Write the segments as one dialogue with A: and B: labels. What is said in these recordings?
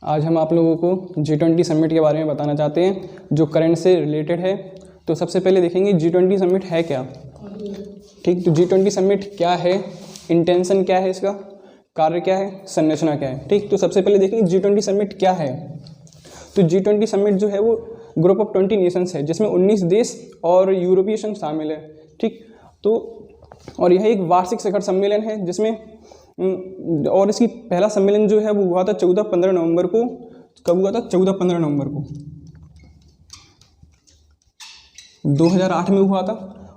A: आज हम आप लोगों को G20 समिट के बारे में बताना चाहते हैं जो करंट से रिलेटेड है। तो सबसे पहले देखेंगे G20 समिट है क्या। ठीक, तो G20 समिट क्या है, इंटेंशन क्या है, इसका कार्य क्या है, संरचना क्या है। ठीक, तो सबसे पहले देखेंगे G20 समिट क्या है। तो G20 समिट जो है वो ग्रुप ऑफ 20 नेशंस है जिसमें 19 देश और यूरोपीय संघ शामिल है। ठीक, तो और यह एक वार्षिक शिखर सम्मेलन है जिसमें और इसकी पहला सम्मेलन जो है वो हुआ था 14-15 नवंबर को। कब हुआ था? 14-15 नवंबर को 2008 में हुआ था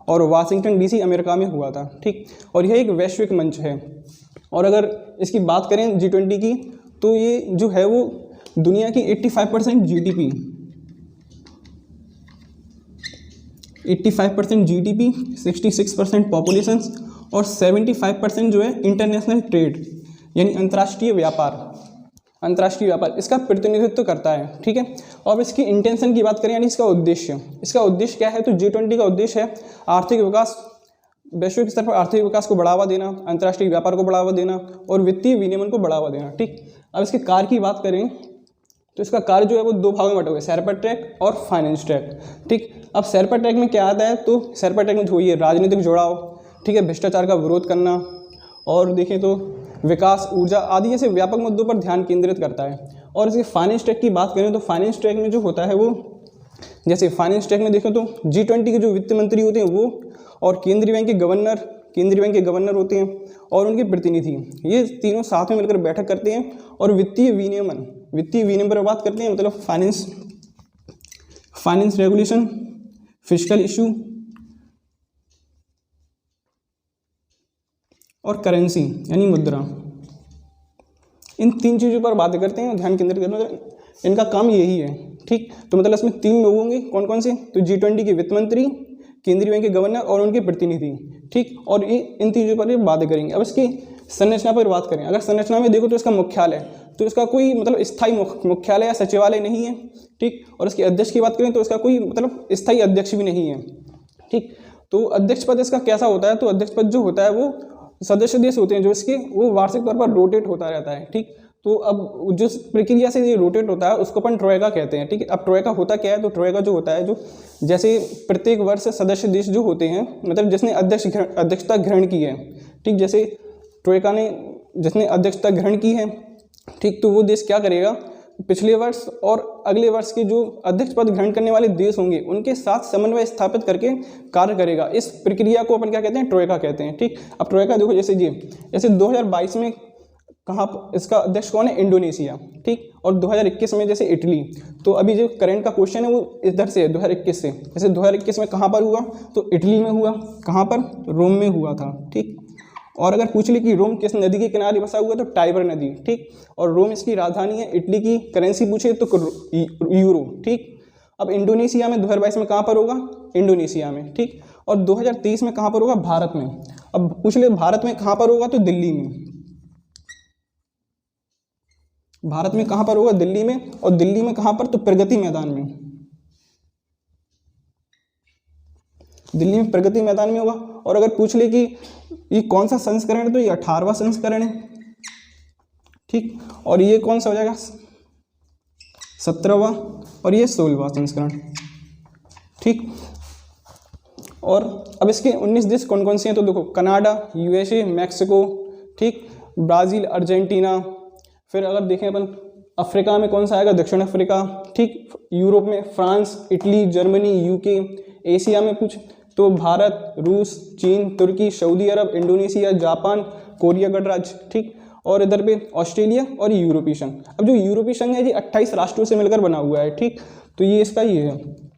A: और वाशिंगटन DC अमेरिका में हुआ था। ठीक, और यह एक वैश्विक मंच है। और अगर इसकी बात करें G20 की तो ये जो है वो दुनिया की 85% GDP 66% पॉपुलेशन और 75% जो है इंटरनेशनल ट्रेड यानी अंतर्राष्ट्रीय व्यापार इसका प्रतिनिधित्व करता है। ठीक है, और इसकी इंटेंशन की बात करें यानी इसका उद्देश्य क्या है। तो G20 का उद्देश्य है आर्थिक विकास, वैश्विक स्तर पर आर्थिक विकास को बढ़ावा देना, अंतर्राष्ट्रीय व्यापार को बढ़ावा देना और वित्तीय विनियमन को बढ़ावा देना। ठीक, अब इसके कार्य की बात करें तो इसका कार्य जो है वो दो भागों में बटा हुआ है, शेरपा ट्रैक और फाइनेंस ट्रैक। ठीक, अब शेरपा ट्रैक में क्या आता है तो शेरपा ट्रैक में जो ये राजनीतिक जुड़ाव, ठीक है, भ्रष्टाचार का विरोध करना और देखें तो विकास, ऊर्जा आदि जैसे व्यापक मुद्दों पर ध्यान केंद्रित करता है। और इसके फाइनेंस ट्रैक की बात करें तो फाइनेंस ट्रैक में जो होता है वो जैसे फाइनेंस ट्रैक में देखें तो G20 के जो वित्त मंत्री होते हैं वो और केंद्रीय बैंक के गवर्नर होते हैं और उनके प्रतिनिधि, ये तीनों साथ में मिलकर बैठक करते हैं और वित्तीय विनियमन पर बात करते हैं। मतलब फाइनेंस रेगुलेशन, फिस्कल इशू और करेंसी यानी मुद्रा, इन तीन चीज़ों पर बातें करते हैं और ध्यान केंद्रित करना, इनका काम यही है। ठीक, तो मतलब इसमें 3 लोग होंगे, कौन कौन से? तो G20 के वित्त मंत्री, केंद्रीय बैंक के गवर्नर और उनके प्रतिनिधि। ठीक, और ये इन चीज़ों पर बातें करेंगे। अब इसकी संरचना पर बात करें, अगर संरचना में देखो तो इसका मुख्यालय, तो इसका कोई मतलब स्थायी मुख्यालय या सचिवालय नहीं है। ठीक, और इसके अध्यक्ष की बात करें तो इसका कोई मतलब स्थायी अध्यक्ष भी नहीं है। ठीक, तो अध्यक्ष पद इसका कैसा होता है? तो अध्यक्ष पद जो होता है वो सदस्य देश होते हैं जो इसके वो वार्षिक तौर पर रोटेट होता रहता है। ठीक, तो अब जिस प्रक्रिया से ये रोटेट होता है उसको अपन ट्रोइका कहते हैं। ठीक है, अब ट्रोइका होता क्या है? तो ट्रोइका जो होता है जो जैसे प्रत्येक वर्ष सदस्य देश जो होते हैं मतलब जिसने अध्यक्षता ग्रहण की है। ठीक, जैसे ट्रोइका ने जिसने अध्यक्षता ग्रहण की है, ठीक, तो वो देश क्या करेगा, पिछले वर्ष और अगले वर्ष के जो अध्यक्ष पद ग्रहण करने वाले देश होंगे उनके साथ समन्वय स्थापित करके कार्य करेगा। इस प्रक्रिया को अपन क्या कहते हैं? ट्रोइका कहते हैं। ठीक, अब ट्रोइका देखो जैसे 2022 में कहाँ इसका अध्यक्ष कौन है? इंडोनेशिया। ठीक, और 2021 में जैसे इटली। तो अभी जो करंट का क्वेश्चन है वो इधर से है 2021 से। जैसे 2021 में कहाँ पर हुआ? तो इटली में हुआ। कहाँ पर? रोम में हुआ था। ठीक, और अगर पूछ ली कि रोम किस नदी के किनारे बसा हुआ है तो टाइबर नदी। ठीक, और रोम इसकी राजधानी है। इटली की करेंसी पूछे तो यूरो। ठीक, अब इंडोनेशिया में 2022 में कहाँ पर होगा? इंडोनेशिया में। ठीक, और 2023 में कहाँ पर होगा? भारत में। अब पूछ ले भारत में कहाँ पर होगा? तो दिल्ली में। भारत में कहाँ पर होगा? दिल्ली में। और दिल्ली में कहाँ पर? तो प्रगति मैदान में। दिल्ली में प्रगति मैदान में होगा। और अगर पूछ ले कि ये कौन सा संस्करण है तो ये 18वां संस्करण है। ठीक, और ये कौन सा हो जाएगा? 17वां और ये 16वां संस्करण। ठीक, और अब इसके 19 देश कौन कौन से हैं? तो देखो कनाडा, USA, मैक्सिको, ठीक, ब्राज़ील, अर्जेंटीना। फिर अगर देखें अपन अफ्रीका में कौन सा आएगा? दक्षिण अफ्रीका। ठीक, यूरोप में France, Italy, Germany, UK। Asia में पूछ तो भारत, रूस, चीन, तुर्की, सऊदी अरब, इंडोनेशिया, जापान, कोरिया गणराज्य। ठीक, और इधर पे ऑस्ट्रेलिया और यूरोपीय संघ। अब जो यूरोपीय संघ है ये 28 राष्ट्रों से मिलकर बना हुआ है। ठीक, तो ये इसका ये है